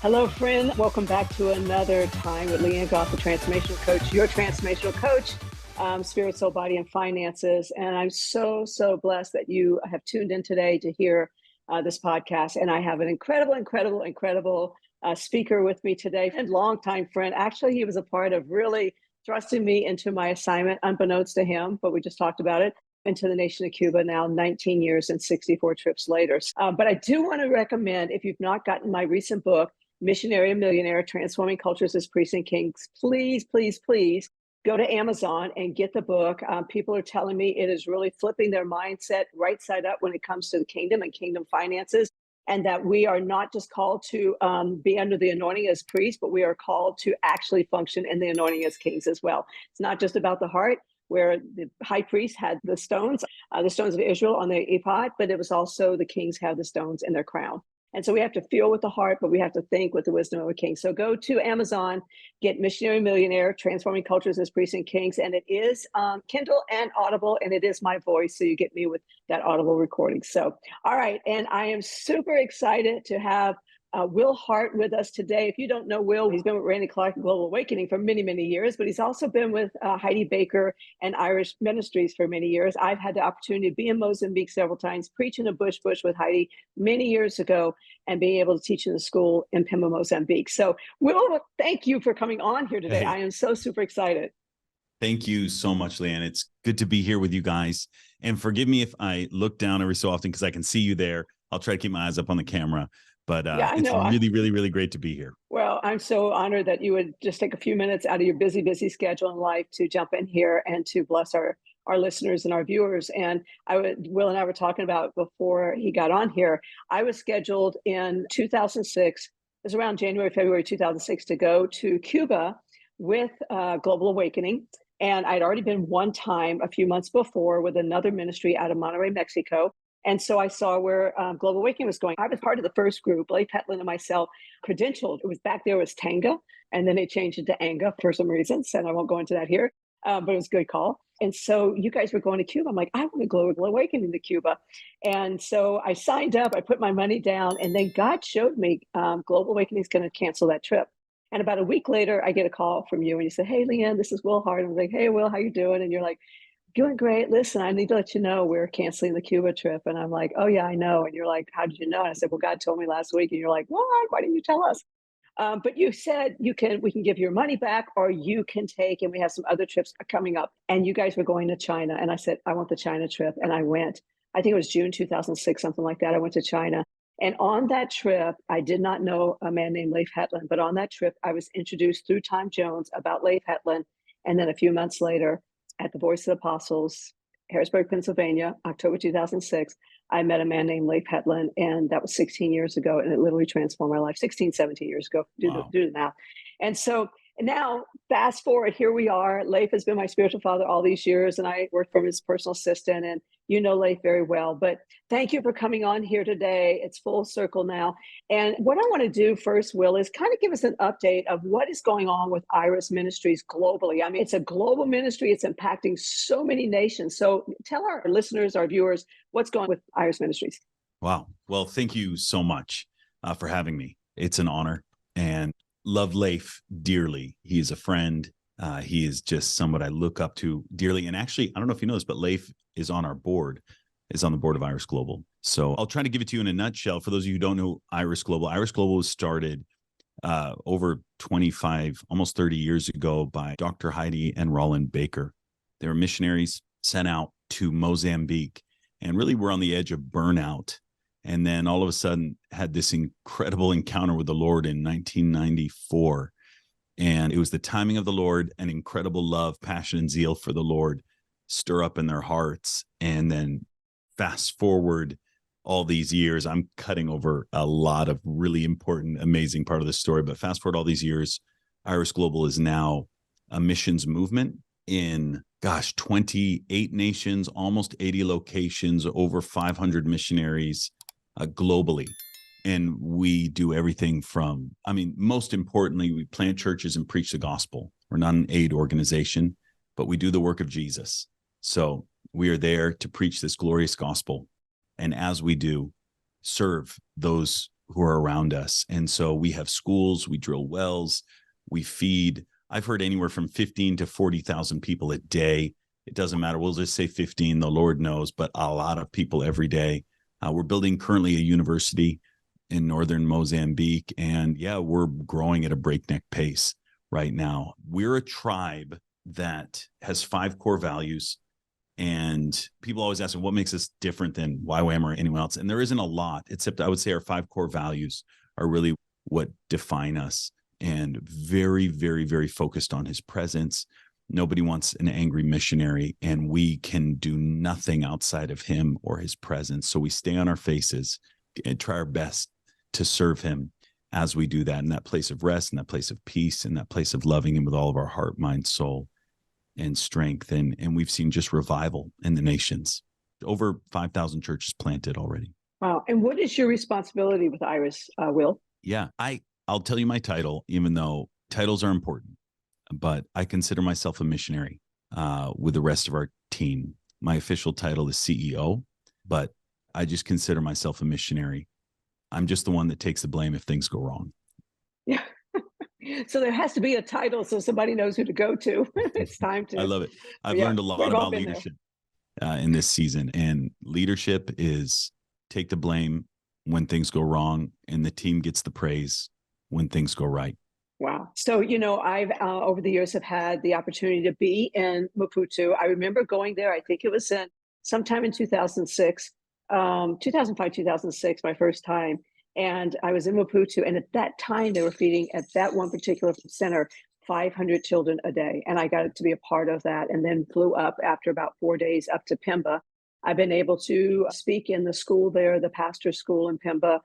Hello, friend. Welcome back to another time with Leanne Goff, the Transformational Coach, your transformational coach, spirit, soul, body, and finances. And I'm so blessed that you have tuned in today to hear this podcast. And I have an incredible speaker with me today, and longtime friend. Actually, he was a part of really thrusting me into my assignment, unbeknownst to him, but we just talked about it, into the nation of Cuba now 19 years and 64 trips later. But I do want to recommend, if you've not gotten my recent book, Missionary and Millionaire, Transforming Cultures as Priests and Kings, please go to Amazon and get the book. People are telling me it is really flipping their mindset right side up when it comes to the kingdom and kingdom finances, and that we are not just called to be under the anointing as priests, but we are called to actually function in the anointing as kings as well. It's not just about the heart, where the high priest had the stones of Israel on their ephod, but it was also the kings have the stones in their crown. And so we have to feel with the heart, but we have to think with the wisdom of a king. So go to Amazon, get Missionary Millionaire, Transforming Cultures as Priests and Kings. And it is Kindle and Audible, and it is my voice. So you get me with that Audible recording. So, all right. And I am super excited to have Will Hart with us today. If you don't know Will, he's been with Randy Clark and Global Awakening for many years, but he's also been with Heidi Baker and Irish Ministries for many years. I've had the opportunity to be in Mozambique several times, preaching a bush with Heidi many years ago, and being able to teach in the school in Pemba, Mozambique. So Will, thank you for coming on here today. Hey. I am so super excited. Thank you so much, Leanne. It's good to be here with you guys. And forgive me if I look down every so often because I can see you there. I'll try to keep my eyes up on the camera. But yeah, it's really great to be here. Well, I'm so honored that you would just take a few minutes out of your busy schedule in life to jump in here and to bless our listeners and our viewers. And Will and I were talking about before he got on here, I was scheduled in 2006, it was around February 2006, to go to Cuba with Global Awakening. And I'd already been one time a few months before with another ministry out of Monterrey, Mexico. And so I saw where Global Awakening was going. I was part of the first group, Leif Hetland and myself, credentialed. It was back there was Tanga, and then they changed it to Anga for some reasons, and I won't go into that here, but it was a good call. And so you guys were going to Cuba. I'm like, I want to go Global Awakening to Cuba. And so I signed up, I put my money down, and then God showed me Global Awakening is going to cancel that trip. And about a week later, I get a call from you, and you said, hey, Leanne, this is Will Hart. I'm like, hey, Will, how you doing? And you're like, doing great. Listen, I need to let you know we're canceling the Cuba trip. And I'm like, oh yeah, I know. And you're like, how did you know? And I said, well, God told me last week. And you're like, why didn't you tell us? But you said we can give your money back, or you can take, and we have some other trips coming up. And you guys were going to China. And I said, I want the China trip. And I went. I think it was June 2006, something like that. I went to China. And on that trip, I did not know a man named Leif Hetland. But on that trip, I was introduced through Tom Jones about Leif Hetland. And then a few months later, at the Voice of the Apostles, Harrisburg, Pennsylvania, October 2006, I met a man named Leif Hetland, and that was 16 years ago, and it literally transformed my life. 16, 17 years ago, do the math. And so now, fast forward, here we are. Leif has been my spiritual father all these years, and I worked for him as personal assistant, and you know Leif very well. But thank you for coming on here today. It's full circle now. And what I want to do first, Will, is kind of give us an update of what is going on with Iris Ministries globally. I mean, it's a global ministry. It's impacting so many nations. So tell our listeners, our viewers, what's going on with Iris Ministries. Wow. Well, thank you so much for having me. It's an honor, and love Leif dearly. He is a friend. He is just someone I look up to dearly. And actually, I don't know if you know this, but Leif is on the board of Iris Global. So I'll try to give it to you in a nutshell. For those of you who don't know Iris Global was started over 25, almost 30 years ago by Dr. Heidi and Roland Baker. They were missionaries sent out to Mozambique and really were on the edge of burnout. And then all of a sudden had this incredible encounter with the Lord in 1994. And it was the timing of the Lord, an incredible love, passion, and zeal for the Lord stir up in their hearts. And then fast forward all these years, I'm cutting over a lot of really important, amazing part of the story, but fast forward all these years, Iris Global is now a missions movement in, 28 nations, almost 80 locations, over 500 missionaries globally. And we do everything from, most importantly, we plant churches and preach the gospel. We're not an aid organization, but we do the work of Jesus. So we are there to preach this glorious gospel. And as we do, serve those who are around us. And so we have schools, we drill wells, we feed. I've heard anywhere from 15 to 40,000 people a day. It doesn't matter. We'll just say 15, the Lord knows, but a lot of people every day. We're building currently a university in northern Mozambique. And yeah, we're growing at a breakneck pace right now. We're a tribe that has 5 core values. And people always ask me, what makes us different than YWAM or anyone else? And there isn't a lot, except I would say our 5 core values are really what define us, and very, very, very focused on his presence. Nobody wants an angry missionary, and we can do nothing outside of him or his presence. So we stay on our faces and try our best to serve him as we do that, in that place of rest, in that place of peace, in that place of loving him with all of our heart, mind, soul, and strength. And we've seen just revival in the nations. Over 5,000 churches planted already. Wow. And what is your responsibility with Iris, Will? Yeah, I'll tell you my title, even though titles are important, but I consider myself a missionary with the rest of our team. My official title is CEO, but I just consider myself a missionary. I'm just the one that takes the blame if things go wrong. Yeah. So there has to be a title so somebody knows who to go to. It's time to. I love it. I've learned a lot about leadership in this season. And leadership is take the blame when things go wrong, and the team gets the praise when things go right. Wow. So, I've over the years have had the opportunity to be in Maputo. I remember going there. I think it was sometime in 2006, 2005, 2006, my first time. And I was in Maputo. And at that time, they were feeding at that one particular center 500 children a day. And I got to be a part of that, and then flew up after about 4 days up to Pemba. I've been able to speak in the school there, the pastor's school in Pemba,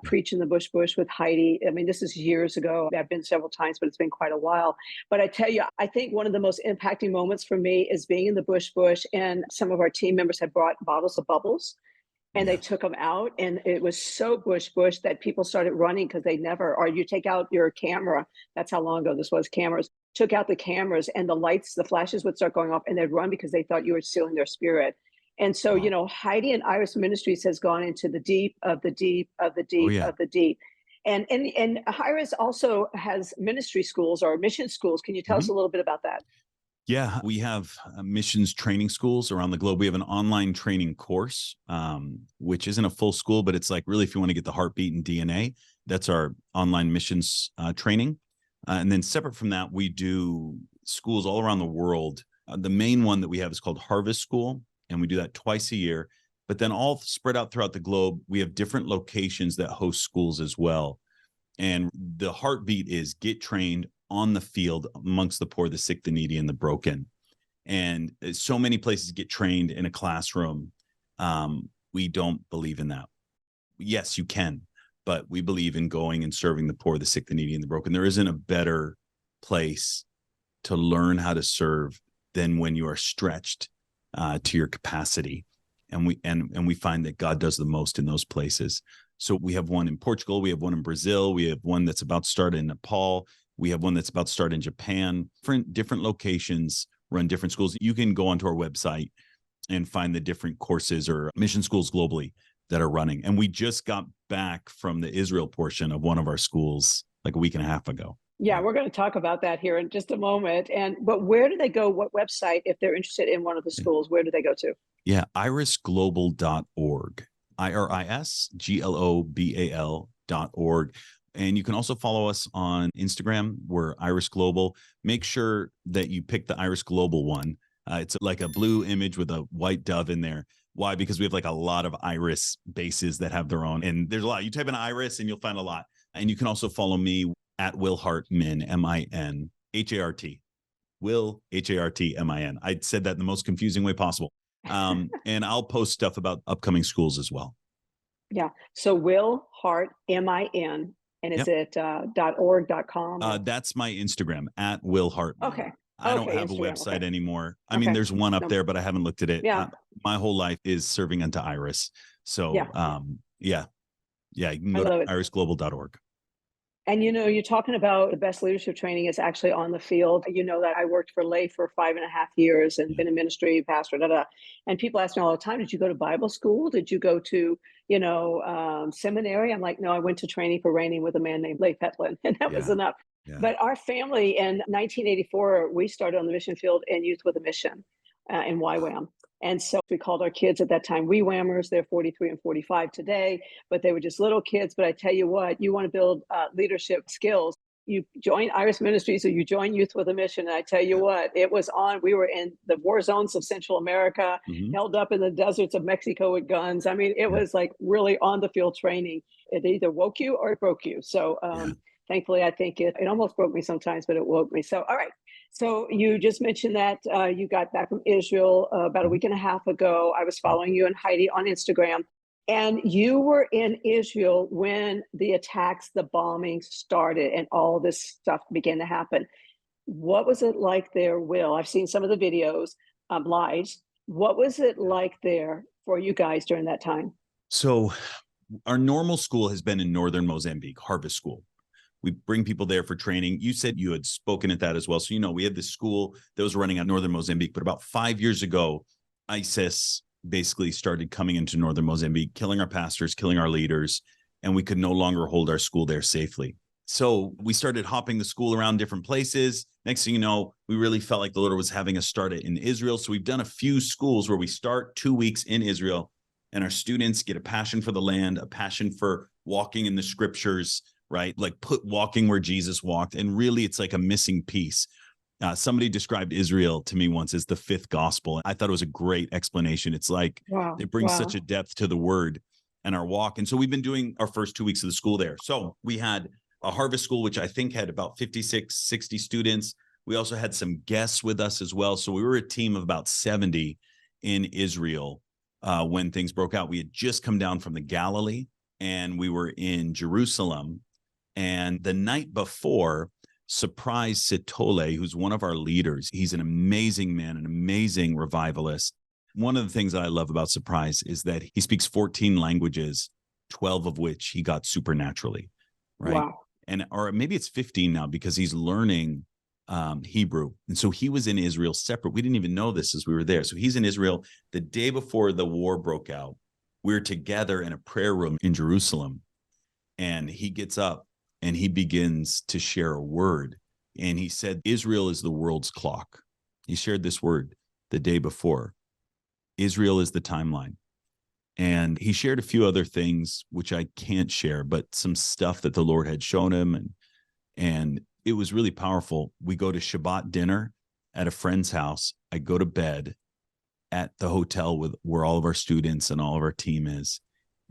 preach in the bush with Heidi. I mean, this is years ago. I've been several times, but it's been quite a while. But I tell you, I think one of the most impacting moments for me is being in the bush, and some of our team members had brought bottles of bubbles, and they took them out, and it was so bush that people started running because they never, or you take out your camera. That's how long ago this was. Cameras took out the cameras, and the lights, the flashes would start going off, and they'd run because they thought you were stealing their spirit. And so, Heidi and Iris Ministries has gone into the deep of the deep of the deep of the deep. And Iris also has ministry schools or mission schools. Can you tell us a little bit about that? Yeah, we have missions training schools around the globe. We have an online training course, which isn't a full school, but it's like really if you want to get the heartbeat and DNA, that's our online missions training. And then separate from that, we do schools all around the world. The main one that we have is called Harvest School, and we do that twice a year. But then all spread out throughout the globe, we have different locations that host schools as well. And the heartbeat is get trained on the field amongst the poor, the sick, the needy, and the broken. And so many places get trained in a classroom. We don't believe in that. Yes, you can, but we believe in going and serving the poor, the sick, the needy, and the broken. There isn't a better place to learn how to serve than when you are stretched to your capacity. And we find that God does the most in those places. So we have one in Portugal, we have one in Brazil, we have one that's about to start in Nepal, we have one that's about to start in Japan. Different locations run different schools. You can go onto our website and find the different courses or mission schools globally that are running. And we just got back from the Israel portion of one of our schools like a week and a half ago. Yeah, we're going to talk about that here in just a moment. But where do they go? What website, if they're interested in one of the schools, where do they go to? Yeah, irisglobal.org, irisglobal.org. And you can also follow us on Instagram. We're Iris Global. Make sure that you pick the Iris Global one. It's like a blue image with a white dove in there. Why? Because we have like a lot of Iris bases that have their own. And there's a lot. You type in Iris and you'll find a lot. And you can also follow me at Will Hart Min, M-I-N-H-A-R-T. Will, H-A-R-T-M-I-N. I said that in the most confusing way possible. And I'll post stuff about upcoming schools as well. Yeah. So Will Hart, M-I-N, and is it .org, .com? That's my Instagram, at Will Hart. Okay. I don't have Instagram, a website anymore. I mean, there's one up there, but I haven't looked at it. Yeah. My whole life is serving unto Iris. So, you can go to irisglobal.org. And you're talking about the best leadership training is actually on the field. You know that I worked for Lay for 5.5 years and Yeah. been in ministry, pastor, da, da. And people ask me all the time, did you go to Bible school? Did you go to, seminary? I'm like, no, I went to training for reigning with a man named Lay Petlin, and that was Yeah. enough. Yeah. But our family in 1984, we started on the mission field in Youth with a Mission in YWAM. And so we called our kids at that time wee whammers. They're 43 and 45 today, but they were just little kids. But I tell you what, you want to build leadership skills. You join Iris Ministries or you join Youth with a Mission. And I tell you Yeah. what, it was on. We were in the war zones of Central America, Mhm. held up in the deserts of Mexico with guns. I mean, it Yeah. was like really on the field training. It either woke you or it broke you. So Yeah. thankfully, I think it almost broke me sometimes, but it woke me. So, all right. So you just mentioned that you got back from Israel about a Mhm. week and a half ago. I was following you and Heidi on Instagram, and you were in Israel when the attacks, the bombing started, and all this stuff began to happen. What was it like there, Will? I've seen some of the videos, live. What was it Yeah. like there for you guys during that time? So our normal school has been in northern Mozambique, Harvest School. We bring people there for training. You said you had spoken at that as well. So, we had this school that was running out northern Mozambique, but about 5 years ago, ISIS basically started coming into northern Mozambique, killing our pastors, killing our leaders, and we could no longer hold our school there safely. So we started hopping the school around different places. Next thing you know, we really felt like the Lord was having us start it in Israel. So we've done a few schools where we start 2 weeks in Israel, and our students get a passion for the land, a passion for walking in the scriptures, right? Like walking where Jesus walked. And really, it's like a missing piece. Somebody described Israel to me once as the fifth gospel. I thought it was a great explanation. It's like Wow. it brings such Wow. a depth to the word and our walk. And so we've been doing our first 2 weeks of the school there. So we had a harvest school, which I think had about 56, 60 students. We also had some guests with us as well. So we were a team of about 70 in Israel when things broke out. We had just come down from the Galilee and we were in Jerusalem. And the night before, Surprise Sitole, who's one of our leaders, he's an amazing man, an amazing revivalist. One of the things that I love about Surprise is that he speaks 14 languages, 12 of which he got supernaturally, right? Wow. And or maybe it's 15 now because he's learning Hebrew. And so he was in Israel separate. We didn't even know this as we were there. So he's in Israel the day before the war broke out. We were together in a prayer room in Jerusalem, and he gets up and he begins to share a word. And he said, Israel is the world's clock. He shared this word the day before. Israel is the timeline. And he shared a few other things, which I can't share, but some stuff that the Lord had shown him. And it was really powerful. We go to Shabbat dinner at a friend's house. I go to bed at the hotel with where all of our students and all of our team is.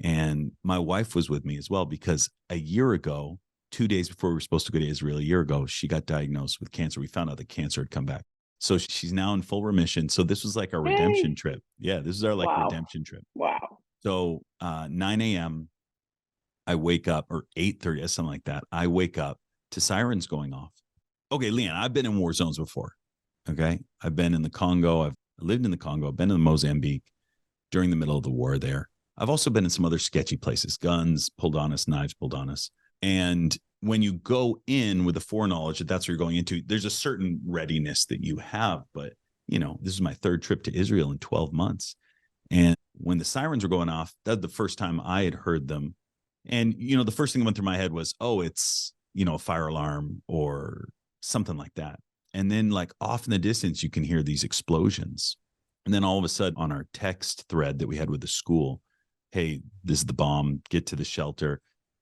And my wife was with me as well, because a year ago, 2 days before we were supposed to go to Israel, a year ago, she got diagnosed with cancer. We found out that cancer had come back. So she's now in full remission. So this was like our redemption Yay. trip. Yeah, this is our like Wow. redemption trip. Wow. So 9 a.m., I wake up, or 8:30, something like that. I wake up to sirens going off. Okay, Leanne, I've been in war zones before. Okay. I've been in the Congo. I've lived in the Congo. I've been in Mozambique during the middle of the war there. I've also been in some other sketchy places, guns pulled on us, knives pulled on us. And when you go in with the foreknowledge that that's what you're going into, there's a certain readiness that you have. But, this is my third trip to Israel in 12 months. And when the sirens were going off, that's the first time I had heard them. And, the first thing that went through my head was, oh, it's, a fire alarm or something like that. And then like off in the distance, you can hear these explosions. And then all of a sudden on our text thread that we had with the school, hey, this is the bomb, get to the shelter.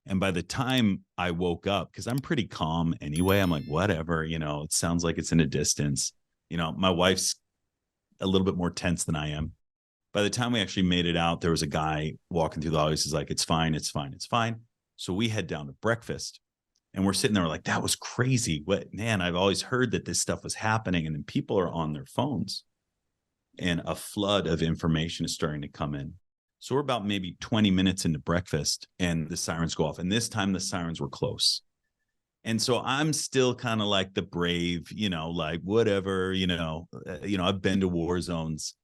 And by the time I woke up, because I'm pretty calm anyway, I'm like, whatever, it sounds like it's in a distance. My wife's a little bit more tense than I am. By the time we actually made it out, there was a guy walking through the hallways. He's like, it's fine, it's fine, it's fine. So we head down to breakfast. And we're sitting there like, that was crazy. What, man, I've always heard that this stuff was happening. And then people are on their phones and a flood of information is starting to come in. So we're about maybe 20 minutes into breakfast and the sirens go off. And this time the sirens were close. And so I'm still kind of like the brave, like whatever, I've been to war zones,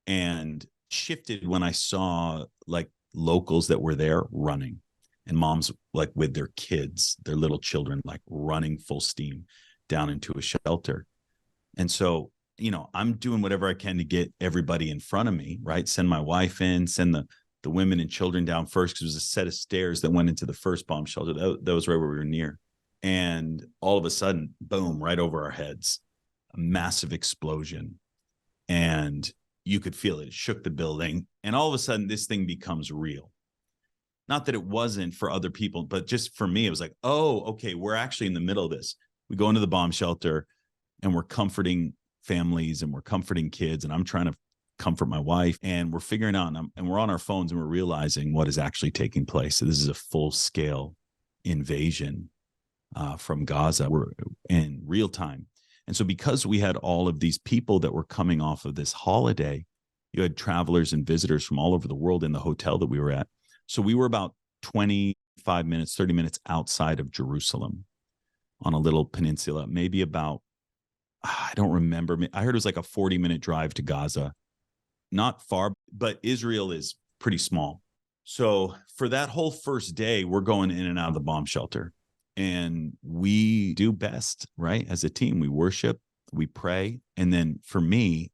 and shifted when I saw like locals that were there running. and moms like with their kids, their little children, like running full steam down into a shelter. And so, I'm doing whatever I can to get everybody in front of me, right? Send my wife in, send the women and children down first, because it was a set of stairs that went into the first bomb shelter. That was right where we were near. And all of a sudden, boom, right over our heads, a massive explosion. And you could feel it. It shook the building. And all of a sudden, this thing becomes real. Not that it wasn't for other people, but just for me, it was like, oh, okay, we're actually in the middle of this. We go into the bomb shelter and we're comforting families and we're comforting kids. And I'm trying to comfort my wife, and we're figuring out, and we're on our phones and we're realizing what is actually taking place. So this is a full scale invasion from Gaza. We're in real time. And so because we had all of these people that were coming off of this holiday, you had travelers and visitors from all over the world in the hotel that we were at. So we were about 25 minutes, 30 minutes outside of Jerusalem on a little peninsula, maybe about, I don't remember. I heard it was like a 40-minute drive to Gaza. Not far, but Israel is pretty small. So for that whole first day, we're going in and out of the bomb shelter. And we do best, right? As a team, we worship, we pray. And then for me,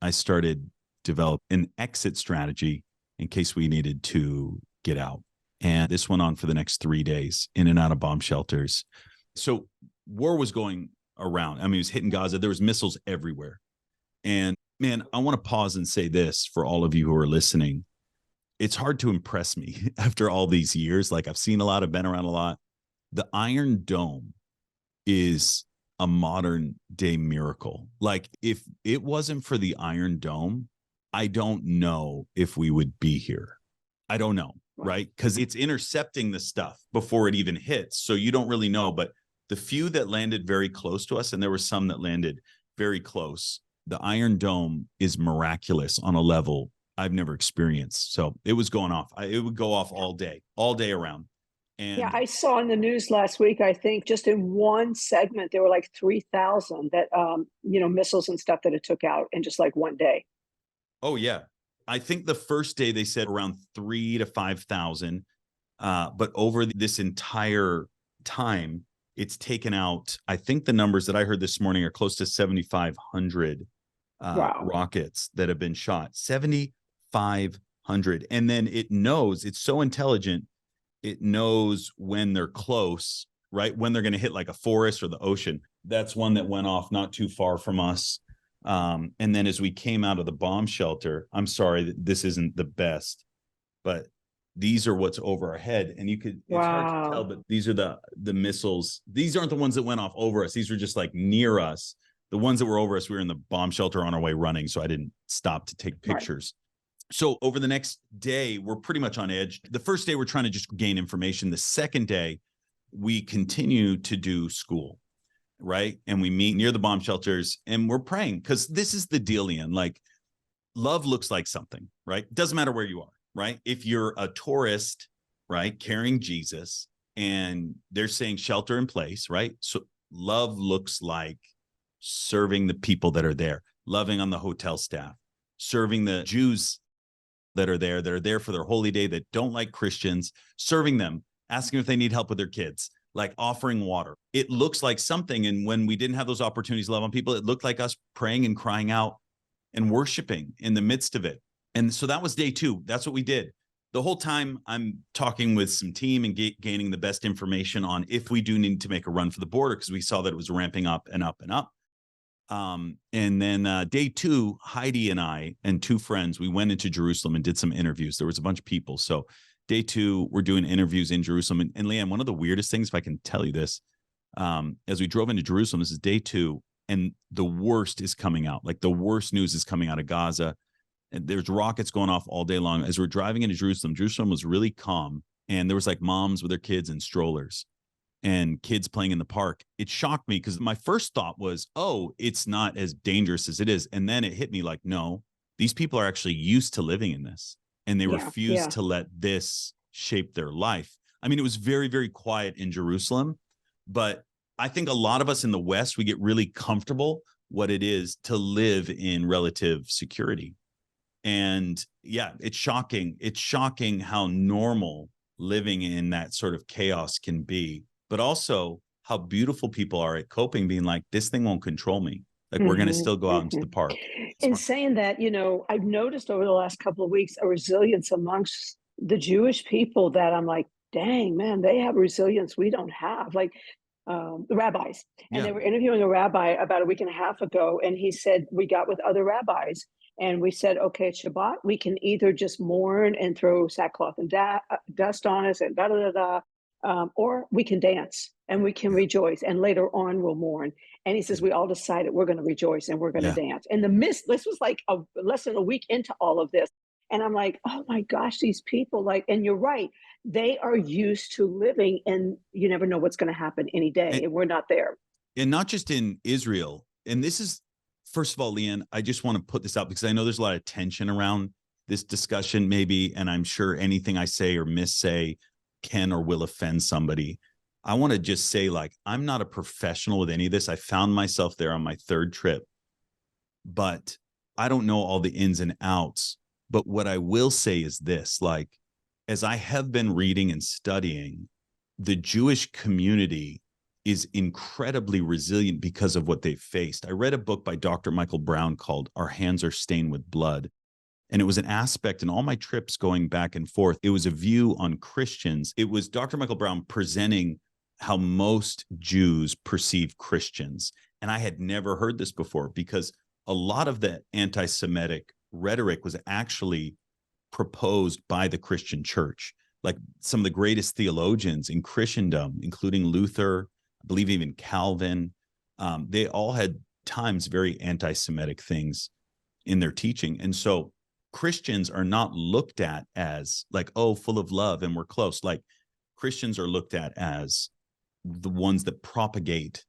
I started develop an exit strategy in case we needed to get out. And this went on for the next 3 days, in and out of bomb shelters. So war was going around. I mean, it was hitting Gaza. There was missiles everywhere. And man, I want to pause and say this for all of you who are listening. It's hard to impress me after all these years. Like, I've seen a lot, I've been around a lot. The Iron Dome is a modern day miracle. Like, if it wasn't for the Iron Dome, I don't know if we would be here. I don't know, right? Because it's intercepting the stuff before it even hits. So you don't really know. But the few that landed very close to us, and there were some that landed very close, the Iron Dome is miraculous on a level I've never experienced. So it was going off. It would go off all day around. And yeah, I saw in the news last week, I think just in one segment, there were like 3,000 that, missiles and stuff that it took out in just like one day. oh yeah, I think the first day they said around 3,000 to 5,000, but over this entire time, it's taken out. I think the numbers that I heard this morning are close to 7,500 Wow. rockets that have been shot. 7,500, and then it knows. It's so intelligent. It knows when they're close, right? When they're going to hit like a forest or the ocean. That's one that went off not too far from us. And then as we came out of the bomb shelter, I'm sorry, this isn't the best, but these are what's over our head. And it's hard to tell, but these are the missiles. These aren't the ones that went off over us. These were just like near us. The ones that were over us, we were in the bomb shelter on our way running. So I didn't stop to take pictures. Right. So over the next day, we're pretty much on edge. The first day, we're trying to just gain information. The second day, we continue to do school, right? And we meet near the bomb shelters and we're praying, because this is the deal, Ian. Like, love looks like something, right? Doesn't matter where you are, right? If you're a tourist, right, carrying Jesus, and they're saying shelter in place, right? So love looks like serving the people that are there, loving on the hotel staff, serving the Jews that are there for their holy day, that don't like Christians, serving them, asking if they need help with their kids, like offering water. It looks like something. And when we didn't have those opportunities to love on people, it looked like us praying and crying out and worshiping in the midst of it. And so that was day 2. That's what we did. The whole time I'm talking with some team and gaining the best information on if we do need to make a run for the border, because we saw that it was ramping up and up and up. And then day 2, Heidi and I and 2 friends, we went into Jerusalem and did some interviews. There was a bunch of people. So day 2, we're doing interviews in Jerusalem. And Leanne, one of the weirdest things, if I can tell you this, as we drove into Jerusalem, this is day 2, and the worst is coming out. Like, the worst news is coming out of Gaza. And there's rockets going off all day long. As we're driving into Jerusalem, Jerusalem was really calm. And there was like moms with their kids in strollers and kids playing in the park. It shocked me, because my first thought was, oh, it's not as dangerous as it is. And then it hit me like, no, these people are actually used to living in this, and they refuse to let this shape their life. I mean, it was very, very quiet in Jerusalem, but I think a lot of us in the West, we get really comfortable what it is to live in relative security. And yeah, it's shocking. It's shocking how normal living in that sort of chaos can be, but also how beautiful people are at coping, being like, this thing won't control me. Like, we're going to Mhm, still go out into the mhm. park. It's In fine. saying that, I've noticed over the last couple of weeks a resilience amongst the Jewish people that I'm like, dang, man, they have resilience we don't have. Like the rabbis. And Yeah. they were interviewing a rabbi about a week and a half ago, and he said, we got with other rabbis and we said, okay, it's Shabbat, we can either just mourn and throw sackcloth and dust on us and da da da da, or we can dance and we can Yeah. rejoice, and later on we'll mourn. And he says, we all decided we're going to rejoice and we're going to Yeah. dance. And the midst, this was like less than a week into all of this. And I'm like, oh my gosh, these people, like, and you're right, they are used to living, and you never know what's going to happen any day. And, And we're not there. and not just in Israel. And this is, first of all, Leanne, I just want to put this out because I know there's a lot of tension around this discussion, maybe, and I'm sure anything I say or missay can or will offend somebody. I want to just say, like, I'm not a professional with any of this. I found myself there on my third trip, but I don't know all the ins and outs. But what I will say is this, like, as I have been reading and studying, the Jewish community is incredibly resilient because of what they've faced. I read a book by Dr. Michael Brown called Our Hands Are Stained with Blood. And it was an aspect in all my trips going back and forth. It was a view on Christians. It was Dr. Michael Brown presenting how most Jews perceive Christians. And I had never heard this before because a lot of the anti-Semitic rhetoric was actually proposed by the Christian church. Like some of the greatest theologians in Christendom, including Luther, I believe even Calvin, they all had times very anti-Semitic things in their teaching. And so Christians are not looked at as like, oh, full of love and we're close. Like Christians are looked at as the ones that propagate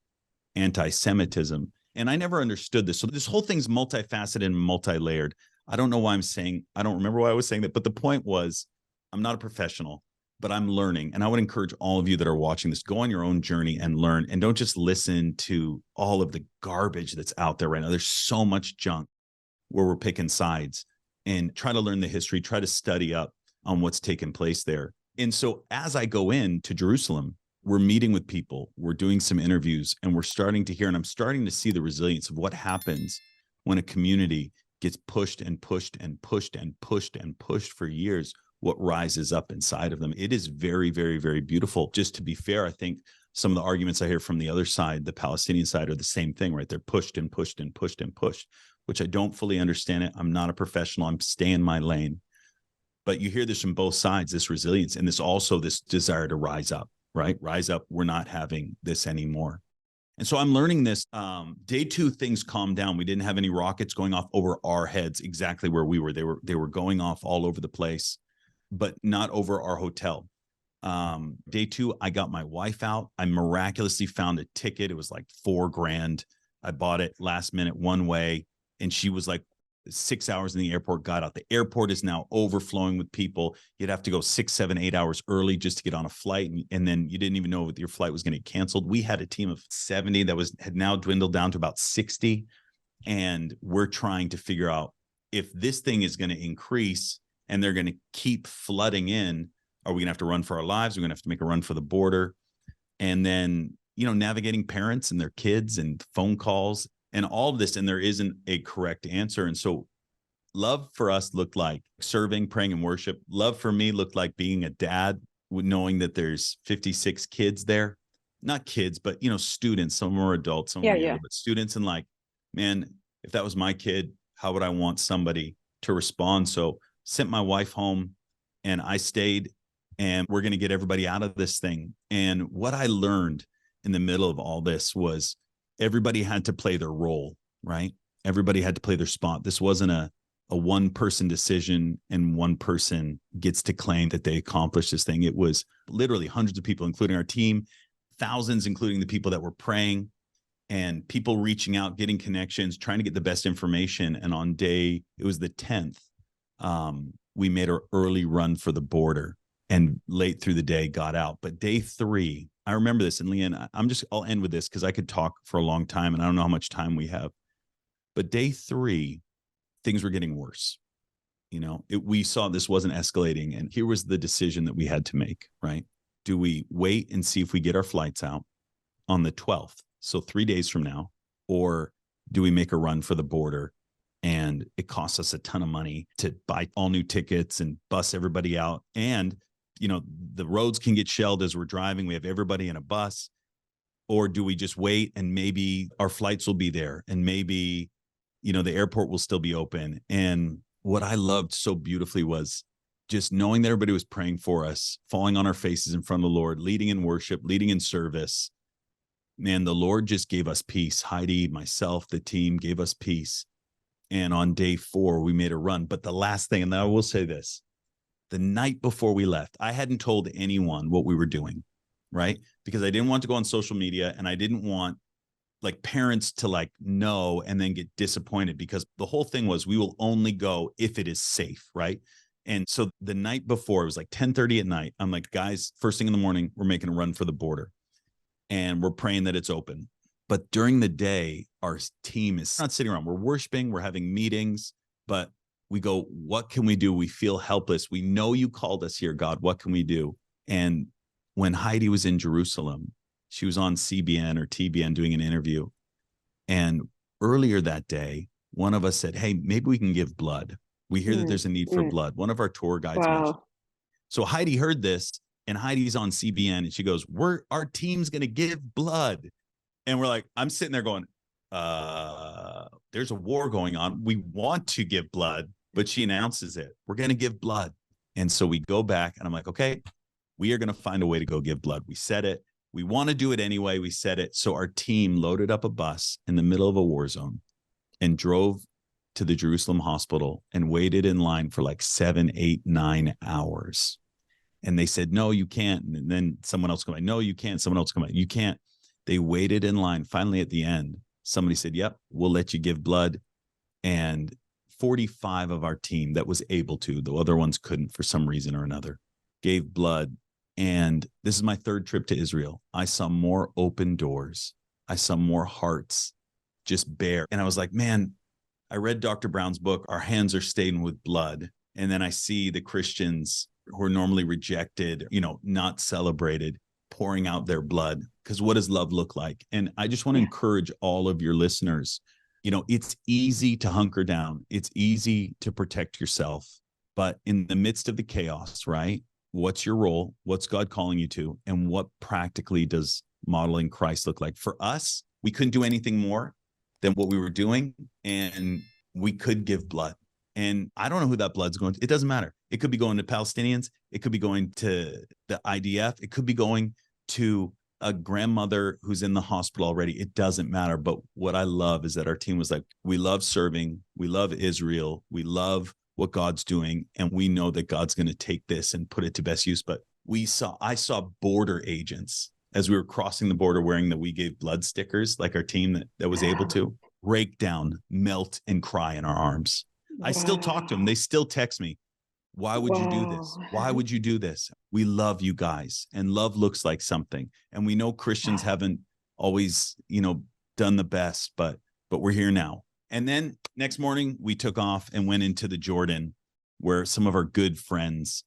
anti-Semitism. And I never understood this. So this whole thing's multifaceted and multi-layered. I don't know why I don't remember why I was saying that, but the point was, I'm not a professional, but I'm learning. And I would encourage all of you that are watching this, go on your own journey and learn, and don't just listen to all of the garbage that's out there right now. There's so much junk where we're picking sides, and try to learn the history, try to study up on what's taken place there. And so as I go into Jerusalem, we're meeting with people, we're doing some interviews, and we're starting to hear, and I'm starting to see the resilience of what happens when a community gets pushed and pushed and pushed and pushed and pushed for years, what rises up inside of them. It is very, very, very beautiful. Just to be fair, I think some of the arguments I hear from the other side, the Palestinian side, are the same thing, right? They're pushed and pushed and pushed and pushed, which I don't fully understand it. I'm not a professional. I'm staying in my lane. But you hear this from both sides, this resilience, and this also this desire to rise up, right? Rise up. We're not having this anymore. And so I'm learning this. Day two, things calmed down. We didn't have any rockets going off over our heads exactly where we were. They were going off all over the place, but not over our hotel. Day two, I got my wife out. I miraculously found a ticket. It was like $4,000. I bought it last minute one way, and she was like 6 hours in the airport, got out. The airport is now overflowing with people. You'd have to go 6, 7, 8 hours early just to get on a flight. And then you didn't even know if your flight was going to get canceled. We had a team of 70 that had now dwindled down to about 60. And we're trying to figure out if this thing is going to increase and they're going to keep flooding in, are we going to have to run for our lives? We're going to have to make a run for the border. And then, navigating parents and their kids and phone calls and all of this. And there isn't a correct answer. And so love for us looked like serving, praying, and worship. Love for me looked like being a dad, knowing that there's 56 kids there. Not kids, but, students. Some are adults, some are younger, but students. And like, man, if that was my kid, how would I want somebody to respond? So sent my wife home and I stayed, and we're going to get everybody out of this thing. And what I learned in the middle of all this was everybody had to play their role, right? Everybody had to play their spot. This wasn't a one person decision and one person gets to claim that they accomplished this thing. It was literally hundreds of people, including our team, thousands, including the people that were praying, and people reaching out, getting connections, trying to get the best information. And on it was the 10th, we made our early run for the border and late through the day got out. But day 3, I remember this. And Leanne, I'll end with this because I could talk for a long time and I don't know how much time we have. But day 3, things were getting worse. We saw this wasn't escalating, and here was the decision that we had to make, right? Do we wait and see if we get our flights out on the 12th, so 3 days from now, or do we make a run for the border? And it costs us a ton of money to buy all new tickets and bus everybody out. And, the roads can get shelled as we're driving. We have everybody in a bus. Or do we just wait and maybe our flights will be there and maybe, the airport will still be open? And what I loved so beautifully was just knowing that everybody was praying for us, falling on our faces in front of the Lord, leading in worship, leading in service. Man, the Lord just gave us peace. Heidi, myself, the team gave us peace. And on day 4, we made a run. But the last thing, and I will say this, the night before we left, I hadn't told anyone what we were doing, right? Because I didn't want to go on social media, and I didn't want parents to know and then get disappointed, because the whole thing was we will only go if it is safe, right? And so the night before, it was 10:30 at night. I'm like, guys, first thing in the morning, we're making a run for the border and we're praying that it's open. But during the day, our team is not sitting around. We're worshiping, we're having meetings, but we go, what can we do? We feel helpless. We know you called us here, God. What can we do? And when Heidi was in Jerusalem, she was on CBN or TBN doing an interview. And earlier that day, one of us said, hey, maybe we can give blood. We hear that there's a need for blood. One of our tour guides mentioned. So Heidi heard this, and Heidi's on CBN, and she goes, our team's going to give blood. And we're like, I'm sitting there going, there's a war going on. We want to give blood, but she announces it. We're going to give blood. And so we go back, and I'm like, okay, we are going to find a way to go give blood. We said it. We want to do it anyway. We said it. So our team loaded up a bus in the middle of a war zone and drove to the Jerusalem hospital and waited in line for 7, 8, 9 hours. And they said, no, you can't. And then someone else come by. No, you can't. Someone else come by. You can't. They waited in line. Finally, at the end, somebody said, yep, we'll let you give blood. And 45 of our team that was able to, the other ones couldn't for some reason or another, gave blood. And this is my 3rd trip to Israel. I saw more open doors. I saw more hearts just bare. And I was like, man, I read Dr. Brown's book, Our Hands Are Stained with Blood. And then I see the Christians who are normally rejected, not celebrated, pouring out their blood. Because what does love look like? And I just want to encourage all of your listeners, it's easy to hunker down. It's easy to protect yourself. But in the midst of the chaos, right? What's your role? What's God calling you to? And what practically does modeling Christ look like? For us, we couldn't do anything more than what we were doing, and we could give blood. And I don't know who that blood's going to. It doesn't matter. It could be going to Palestinians. It could be going to the IDF. It could be going to a grandmother who's in the hospital already. It doesn't matter. But what I love is that our team was like, we love serving. We love Israel. We love what God's doing. And we know that God's going to take this and put it to best use. But I saw border agents as we were crossing the border wearing the We Gave Blood stickers, like our team that was able to break down, melt, and cry in our arms. I still talk to them. They still text me. Why would you do this? Why would you do this? We love you guys. And love looks like something. And we know Christians haven't always, done the best, but we're here now. And then next morning we took off and went into the Jordan, where some of our good friends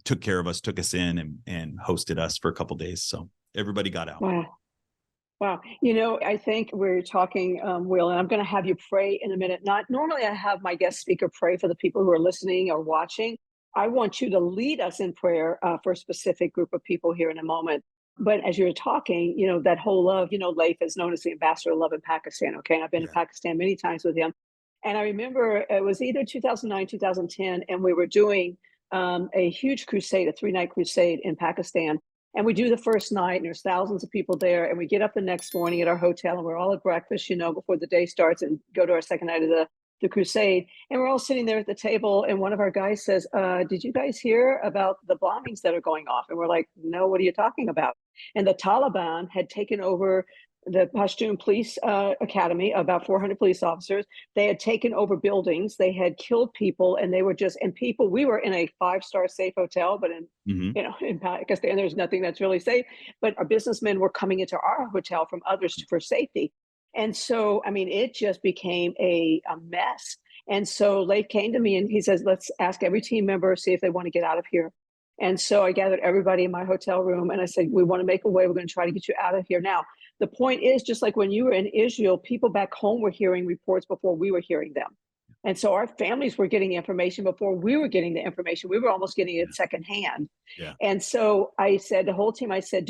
took care of us, took us in and hosted us for a couple of days. So everybody got out. Wow. Wow. I think we're talking, Will, and I'm going to have you pray in a minute. Not normally I have my guest speaker pray for the people who are listening or watching. I want you to lead us in prayer for a specific group of people here in a moment. But as you're talking, that whole love, Leif is known as the ambassador of love in Pakistan. Okay. And I've been to Pakistan many times with him. And I remember it was either 2009, 2010, and we were doing a huge crusade, a 3-night crusade in Pakistan. And we do the first night, and there's thousands of people there. And we get up the next morning at our hotel, and we're all at breakfast, before the day starts, and go to our second night of the crusade. And we're all sitting there at the table. And one of our guys says, did you guys hear about the bombings that are going off? And we're like, no, what are you talking about? And the Taliban had taken over the Pashtun Police Academy, about 400 police officers. They had taken over buildings. They had killed people, and they were we were in a 5-star safe hotel, but in Pakistan, there's nothing that's really safe. But our businessmen were coming into our hotel from others for safety. And so, it just became a mess. And so Leif came to me and he says, let's ask every team member, see if they want to get out of here. And so I gathered everybody in my hotel room and I said, we want to make a way. We're going to try to get you out of here. Now, the point is, just like when you were in Israel, people back home were hearing reports before we were hearing them. And so our families were getting the information before we were getting the information. We were almost getting it secondhand. Yeah. And so I said, the whole team, I said,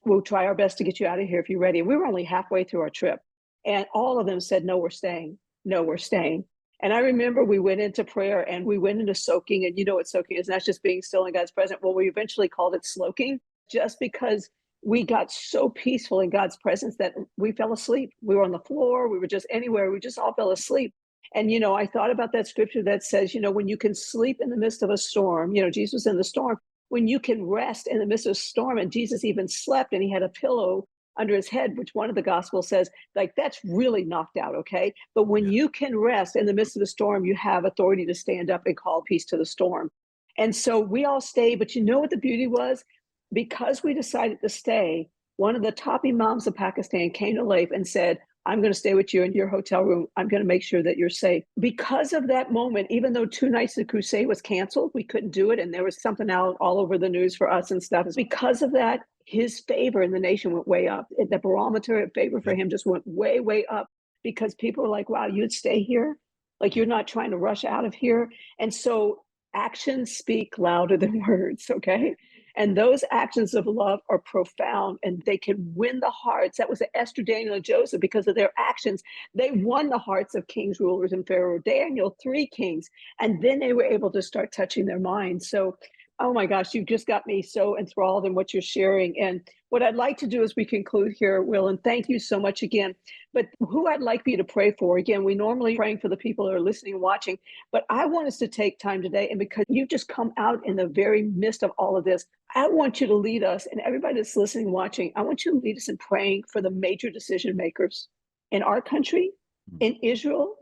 we'll try our best to get you out of here if you're ready. We were only halfway through our trip. And all of them said, no, we're staying. No, we're staying. And I remember we went into prayer and we went into soaking. And you know what soaking is? That's just being still in God's presence. Well, we eventually called it sloking, just because we got so peaceful in God's presence that we fell asleep. We were on the floor. We were just anywhere. We just all fell asleep. And, I thought about that scripture that says, when you can sleep in the midst of a storm, Jesus was in the storm, when you can rest in the midst of a storm, and Jesus even slept and he had a pillow under his head, which one of the gospels says, like, that's really knocked out, okay? But when you can rest in the midst of the storm, you have authority to stand up and call peace to the storm. And so we all stayed, but you know what the beauty was? Because we decided to stay, one of the top imams of Pakistan came to Leif and said, I'm going to stay with you in your hotel room. I'm going to make sure that you're safe. Because of that moment, even though 2 nights of the crusade was canceled, we couldn't do it. And there was something out all over the news for us and stuff. Because of that, his favor in the nation went way up. The barometer of favor for him just went way, way up, because people were like, wow, you'd stay here? Like, you're not trying to rush out of here. And so actions speak louder than words, okay? And those actions of love are profound and they can win the hearts. That was Esther, Daniel, and Joseph. Because of their actions, they won the hearts of kings, rulers, and Pharaoh. Daniel, 3 kings. And then they were able to start touching their minds. So, oh my gosh, you just got me so enthralled in what you're sharing. And what I'd like to do as we conclude here, Will, and thank you so much again, but who I'd like you to pray for, again, we normally praying for the people that are listening and watching, but I want us to take time today. And because you've just come out in the very midst of all of this, I want you to lead us, and everybody that's listening and watching, I want you to lead us in praying for the major decision makers in our country, in Israel,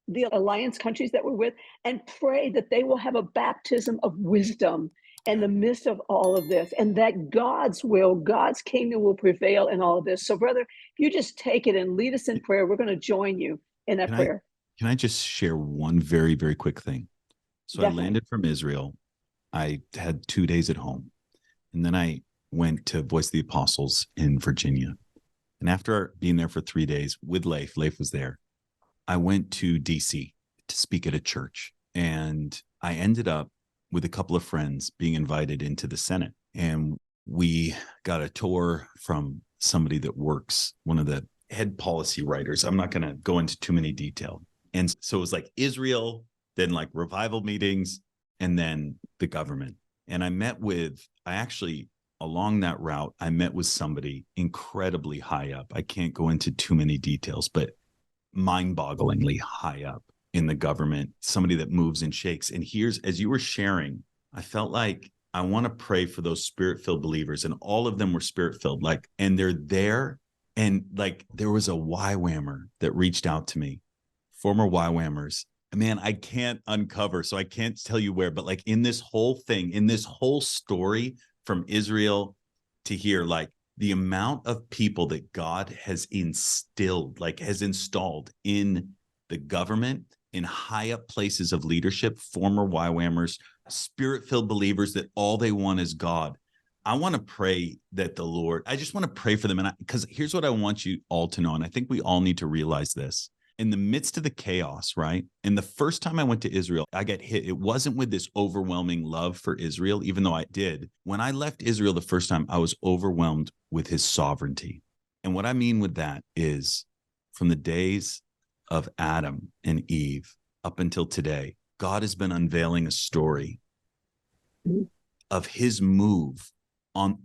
the alliance countries that we're with, and pray that they will have a baptism of wisdom in the midst of all of this, and that God's will, God's kingdom will prevail in all of this. So, brother, if you just take it and lead us in prayer, we're going to join you in that prayer. Can I just share one very, very quick thing? So Definitely. I landed from Israel. I had 2 days at home. And then I went to Voice of the Apostles in Virginia. And after being there for 3 days with Leif was there, I went to DC to speak at a church. And I ended up with a couple of friends being invited into the Senate. And we got a tour from somebody that works, one of the head policy writers. I'm not going to go into too many detail. And so it was like Israel, then like revival meetings, and then the government. And along that route, I met with somebody incredibly high up. I can't go into too many details, but mind-bogglingly high up in the government, somebody that moves and shakes. And as you were sharing, I felt like I want to pray for those spirit-filled believers. And all of them were spirit-filled, and they're there. And there was a YWAMer that reached out to me, former YWAMers. Man, I can't uncover, so I can't tell you where, but in this whole thing, in this whole story from Israel to here, the amount of people that God has installed in the government, in high up places of leadership, former YWAMers, spirit-filled believers that all they want is God. I want to pray that I just want to pray for them. And because here's what I want you all to know. And I think we all need to realize this. In the midst of the chaos, right? And the first time I went to Israel, I got hit. It wasn't with this overwhelming love for Israel, even though I did. When I left Israel the first time, I was overwhelmed with his sovereignty. And what I mean with that is, from the days of Adam and Eve up until today, God has been unveiling a story of his move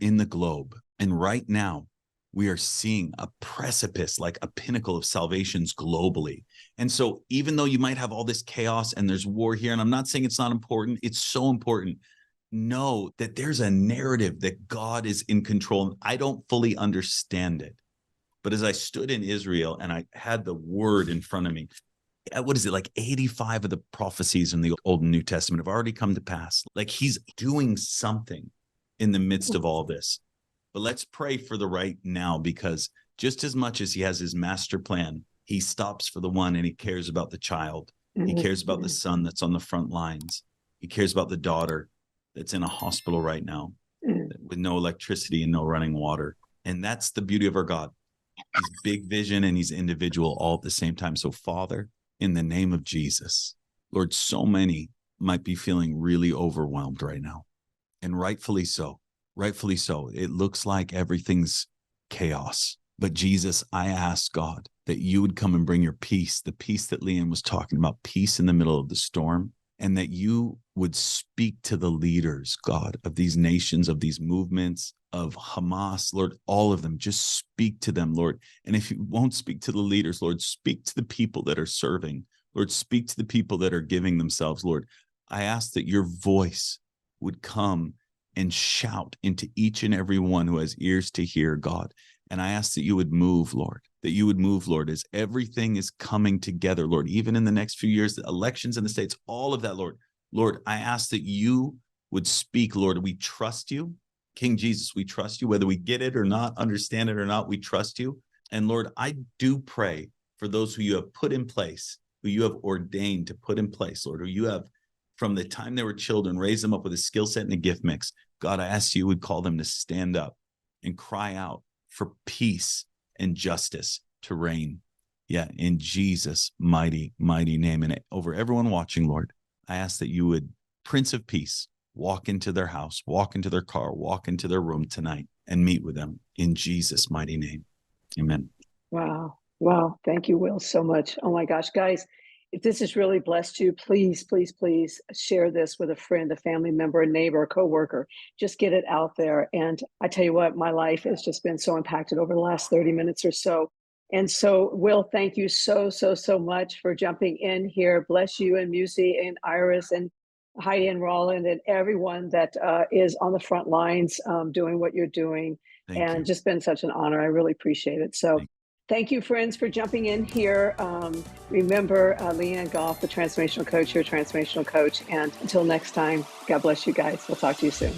in the globe. And right now, we are seeing a precipice, like a pinnacle of salvations globally. And so even though you might have all this chaos and there's war here, and I'm not saying it's not important, it's so important. Know that there's a narrative that God is in control. I don't fully understand it. But as I stood in Israel and I had the word in front of me, 85 of the prophecies in the Old and New Testament have already come to pass. He's doing something in the midst of all this. But let's pray for the right now, because just as much as he has his master plan, he stops for the one and he cares about the child. He Mhm. cares about the son that's on the front lines. He cares about the daughter that's in a hospital right now Mhm. with no electricity and no running water. And that's the beauty of our God. He's big vision and he's individual all at the same time. So, Father, in the name of Jesus, Lord, so many might be feeling really overwhelmed right now. And rightfully so. Rightfully so. It looks like everything's chaos. But Jesus, I ask God that you would come and bring your peace, the peace that Leanne was talking about, peace in the middle of the storm, and that you would speak to the leaders, God, of these nations, of these movements, of Hamas, Lord, all of them. Just speak to them, Lord. And if you won't speak to the leaders, Lord, speak to the people that are serving. Lord, speak to the people that are giving themselves, Lord. I ask that your voice would come and shout into each and every one who has ears to hear, God. And I ask that you would move, Lord, that you would move, Lord, as everything is coming together, Lord, even in the next few years, the elections in the states, all of that, Lord. Lord, I ask that you would speak, Lord. We trust you. King Jesus, we trust you, whether we get it or not, understand it or not, we trust you. And Lord, I do pray for those who you have put in place, who you have ordained to put in place, Lord, who you have from the time they were children, raised them up with a skill set and a gift mix. God, I ask you would call them to stand up and cry out for peace and justice to reign. Yeah, in Jesus' mighty, mighty name. And over everyone watching, Lord, I ask that you would, Prince of Peace, walk into their house, walk into their car, walk into their room tonight and meet with them in Jesus' mighty name. Amen. Wow. Wow. Thank you, Will, so much. Oh my gosh, guys, if this has really blessed you, please, please, please share this with a friend, a family member, a neighbor, a coworker. Just get it out there. And I tell you what, my life has just been so impacted over the last 30 minutes or so. And so, Will, thank you so, so, so much for jumping in here. Bless you and Musi and Iris and Heidi and Roland and everyone that is on the front lines doing what you're doing. Thank And you. just been such an honor. I really appreciate it. So thank you, friends, for jumping in here. Remember, Leanne Goff, the transformational coach, your transformational coach. And until next time, God bless you guys. We'll talk to you soon.